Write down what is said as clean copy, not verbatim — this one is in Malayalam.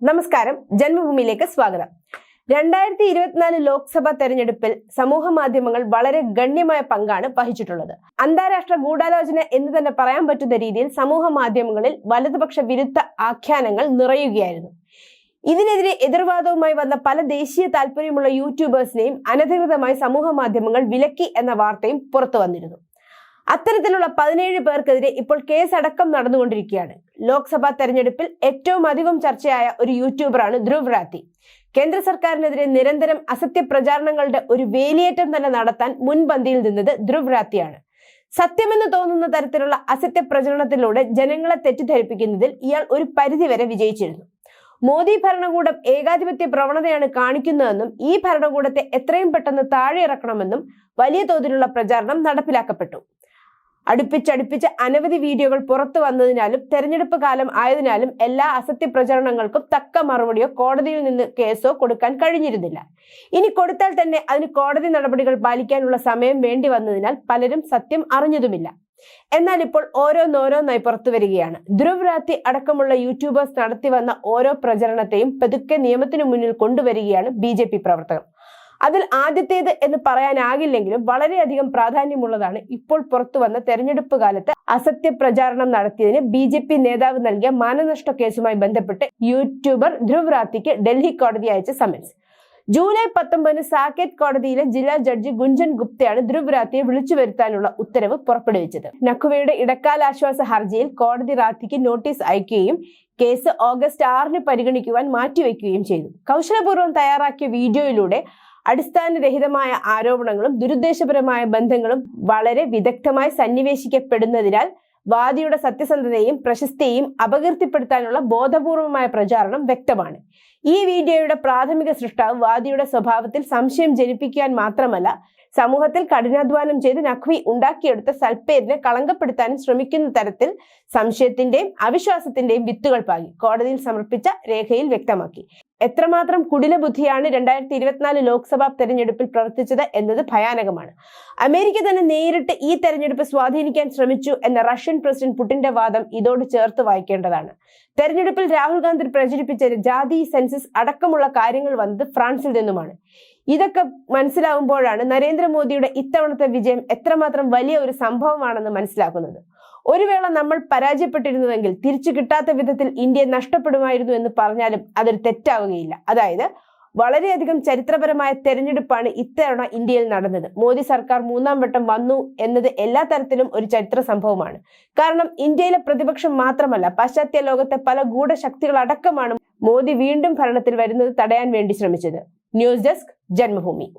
നമസ്കാരം, ജന്മഭൂമിയിലേക്ക് സ്വാഗതം. 2024 ലോക്സഭാ തെരഞ്ഞെടുപ്പിൽ സമൂഹ മാധ്യമങ്ങൾ വളരെ ഗണ്യമായ പങ്കാണ് വഹിച്ചിട്ടുള്ളത്. അന്താരാഷ്ട്ര ഗൂഢാലോചന എന്ന് തന്നെ പറയാൻ പറ്റുന്ന രീതിയിൽ സമൂഹ മാധ്യമങ്ങളിൽ വലതുപക്ഷ വിരുദ്ധ ആഖ്യാനങ്ങൾ നിറയുകയായിരുന്നു. ഇതിനെതിരെ എതിർവാദവുമായി വന്ന പല ദേശീയ താല്പര്യമുള്ള യൂട്യൂബേഴ്സിനെയും അനധികൃതമായി സമൂഹ മാധ്യമങ്ങൾ വിലക്കി എന്ന വാർത്തയും പുറത്തു വന്നിരുന്നു. അത്തരത്തിലുള്ള 17 പേർക്കെതിരെ ഇപ്പോൾ കേസടക്കം നടന്നുകൊണ്ടിരിക്കുകയാണ്. ലോക്സഭാ തെരഞ്ഞെടുപ്പിൽ ഏറ്റവും അധികം ചർച്ചയായ ഒരു യൂട്യൂബറാണ് ധ്രുവ് രാത്തി. കേന്ദ്ര സർക്കാരിനെതിരെ നിരന്തരം അസത്യ പ്രചാരണങ്ങളുടെ ഒരു വേലിയേറ്റം തന്നെ നടത്താൻ മുൻപന്തിയിൽ നിന്നത് ധ്രുവ് രാത്തിയാണ്. സത്യമെന്ന് തോന്നുന്ന തരത്തിലുള്ള അസത്യ പ്രചരണത്തിലൂടെ ജനങ്ങളെ തെറ്റിദ്ധരിപ്പിക്കുന്നതിൽ ഇയാൾ ഒരു പരിധിവരെ വിജയിച്ചിരുന്നു. മോദി ഭരണകൂടം ഏകാധിപത്യ പ്രവണതയാണ് കാണിക്കുന്നതെന്നും ഈ ഭരണകൂടത്തെ എത്രയും പെട്ടെന്ന് താഴെ ഇറക്കണമെന്നും വലിയ തോതിലുള്ള പ്രചാരണം നടപ്പിലാക്കപ്പെട്ടു. അടുപ്പിച്ചടുപ്പിച്ച് അനവധി വീഡിയോകൾ പുറത്തു വന്നതിനാലും തെരഞ്ഞെടുപ്പ് കാലം ആയതിനാലും എല്ലാ അസത്യ പ്രചരണങ്ങൾക്കും തക്ക മറുപടിയോ കോടതിയിൽ നിന്ന് കേസോ കൊടുക്കാൻ കഴിഞ്ഞിരുന്നില്ല. ഇനി കൊടുത്താൽ തന്നെ അതിന് കോടതി നടപടികൾ പാലിക്കാനുള്ള സമയം വേണ്ടി വന്നതിനാൽ പലരും സത്യം അറിഞ്ഞതുമില്ല. എന്നാൽ ഇപ്പോൾ ഓരോന്നോരോന്നായി പുറത്തു വരികയാണ്. ധ്രുവ് രാത്തി അടക്കമുള്ള യൂട്യൂബേഴ്സ് നടത്തി വന്ന ഓരോ പ്രചരണത്തെയും പതുക്കെ നിയമത്തിനു മുന്നിൽ കൊണ്ടുവരികയാണ് BJP പ്രവർത്തകർ. അതിൽ ആദ്യത്തേത് എന്ന് പറയാനാകില്ലെങ്കിലും വളരെയധികം പ്രാധാന്യമുള്ളതാണ് ഇപ്പോൾ പുറത്തു വന്ന തെരഞ്ഞെടുപ്പ് കാലത്ത് അസത്യ പ്രചാരണം നടത്തിയതിന് BJP നേതാവ് നൽകിയ മാനനഷ്ട കേസുമായി ബന്ധപ്പെട്ട് യൂട്യൂബർ ധ്രുവ് രാത്തിക്ക് ഡൽഹി കോടതി അയച്ച സമൻസ്. ജൂലൈ 19 സാക്കേത് കോടതിയിലെ ജില്ലാ ജഡ്ജി ഗുഞ്ചൻ ഗുപ്തയാണ് ധ്രുവ് രാത്തിയെ വിളിച്ചു വരുത്താനുള്ള ഉത്തരവ് പുറപ്പെടുവിച്ചത്. നഖ്വിയുടെ ഇടക്കാലാശ്വാസ ഹർജിയിൽ കോടതി രാത്തിക്ക് നോട്ടീസ് അയക്കുകയും കേസ് ഓഗസ്റ്റ് 6 പരിഗണിക്കുവാൻ മാറ്റിവെക്കുകയും ചെയ്തു. കൗശലപൂർവ്വം തയ്യാറാക്കിയ വീഡിയോയിലൂടെ അടിസ്ഥാനരഹിതമായ ആരോപണങ്ങളും ദുരുദ്ദേശപരമായ ബന്ധങ്ങളും വളരെ വിദഗ്ധമായി സന്നിവേശിക്കപ്പെടുന്നതിനാൽ വാദിയുടെ സത്യസന്ധതയും പ്രശസ്തിയെയും അപകീർത്തിപ്പെടുത്താനുള്ള ബോധപൂർവമായ പ്രചാരണം വ്യക്തമാണ്. ഈ വീഡിയോയുടെ പ്രാഥമിക സൃഷ്ടാവ് വാദിയുടെ സ്വഭാവത്തിൽ സംശയം ജനിപ്പിക്കാൻ മാത്രമല്ല, സമൂഹത്തിൽ കഠിനാധ്വാനം ചെയ്ത് നഖ്വി ഉണ്ടാക്കിയെടുത്ത സൽപ്പേരിനെ കളങ്കപ്പെടുത്താനും ശ്രമിക്കുന്ന തരത്തിൽ സംശയത്തിന്റെയും അവിശ്വാസത്തിന്റെയും വിത്തുകൾ പാകി കോടതിയിൽ സമർപ്പിച്ച രേഖയിൽ വ്യക്തമാക്കി. എത്രമാത്രം കുടില ബുദ്ധിയാണ് 2024 ലോക്സഭാ തെരഞ്ഞെടുപ്പിൽ പ്രവർത്തിച്ചത് എന്നത് ഭയാനകമാണ്. അമേരിക്ക തന്നെ നേരിട്ട് ഈ തെരഞ്ഞെടുപ്പ് സ്വാധീനിക്കാൻ ശ്രമിച്ചു എന്ന റഷ്യൻ പ്രസിഡന്റ് പുടിന്റെ വാദം ഇതോട് ചേർത്ത് വായിക്കേണ്ടതാണ്. തെരഞ്ഞെടുപ്പിൽ രാഹുൽ ഗാന്ധി പ്രചരിപ്പിച്ച ജാതി സെൻസസ് അടക്കമുള്ള കാര്യങ്ങൾ വന്നത് ഫ്രാൻസിൽ നിന്നുമാണ്. ഇതൊക്കെ മനസ്സിലാവുമ്പോഴാണ് നരേന്ദ്രമോദിയുടെ ഇത്തവണത്തെ വിജയം എത്രമാത്രം വലിയ ഒരു സംഭവമാണെന്ന് മനസ്സിലാക്കുന്നത്. ഒരു വേള നമ്മൾ പരാജയപ്പെട്ടിരുന്നുവെങ്കിൽ തിരിച്ചു കിട്ടാത്ത വിധത്തിൽ ഇന്ത്യ നഷ്ടപ്പെടുമായിരുന്നു എന്ന് പറഞ്ഞാലും അതൊരു തെറ്റാവുകയില്ല. അതായത് വളരെയധികം ചരിത്രപരമായ തെരഞ്ഞെടുപ്പാണ് ഇത്തവണ ഇന്ത്യയിൽ നടന്നത്. മോദി സർക്കാർ 3ാം വട്ടം വന്നു എന്നത് എല്ലാ തരത്തിലും ഒരു ചരിത്ര സംഭവമാണ്. കാരണം ഇന്ത്യയിലെ പ്രതിപക്ഷം മാത്രമല്ല, പാശ്ചാത്യ ലോകത്തെ പല ഗൂഢശക്തികളടക്കമാണ് മോദി വീണ്ടും ഭരണത്തിൽ വരുന്നത് തടയാൻ വേണ്ടി ശ്രമിച്ചത്. News desk, Janmabhumi.